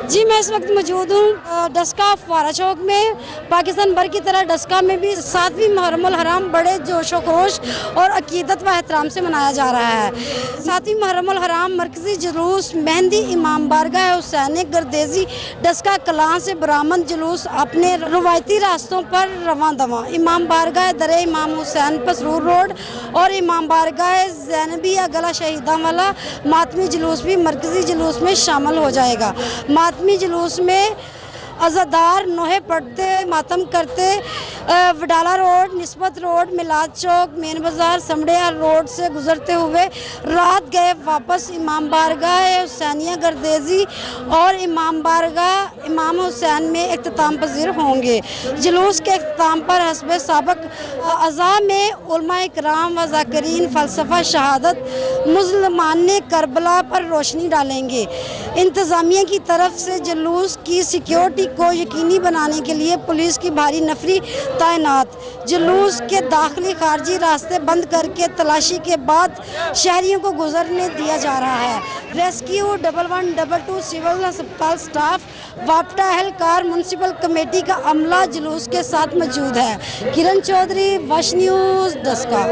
जी मैं इस वक्त मौजूद हूँ डस्का फुवारा चौक में। पाकिस्तान भर की तरह डस्का में भी 7वीं मुहर्रमुल हराम बड़े जोश व खरोश और अकीदत व एहतराम से मनाया जा रहा है। 7वीं मुहर्रमुल हराम मरकजी जुलूस मेहंदी इमाम बारगाह हुसैन गर्देजी डस्का कलां से बरामद जुलूस अपने रवायती रास्तों पर रवां दवा इमाम बारगाह दरे इमाम हुसैन पसरूर रोड और इमाम बारगाह ज़ैनबिया गला शहीदा वाला मातमी जुलूस भी मरकजी जुलूस में शामिल हो जाएगा। मातमी जुलूस में अज़ादार नोहे पढ़ते मातम करते वडाला रोड निस्बत रोड मिलाद चौक मेन बाज़ार समड़िया रोड से गुजरते हुए रात गए वापस इमाम बारगाह हुसैनिया गर्देजी और इमाम बारगाह इमाम हुसैन में इख्तिताम पजीर होंगे। जुलूस के इख्तिताम पर हस्ब साबक अज़ा में उलमा इकराम व ज़ाकिरीन फ़लसफ़ा शहादत मुज़ल्लमान करबला पर रोशनी डालेंगे। इंतज़ामिया की तरफ से जुलूस की सिक्योरिटी को यकीनी बनाने के लिए पुलिस की भारी नफरी तैनात। जुलूस के दाखिली खारजी रास्ते बंद करके तलाशी के बाद शहरियों को गुजरने दिया जा रहा है। रेस्क्यू 1112 सिविल अस्पताल स्टाफ वापटा एहलकार म्युनिसिपल कमेटी का अमला जुलूस के साथ मौजूद है। किरण चौधरी वश न्यूज़ डस्का।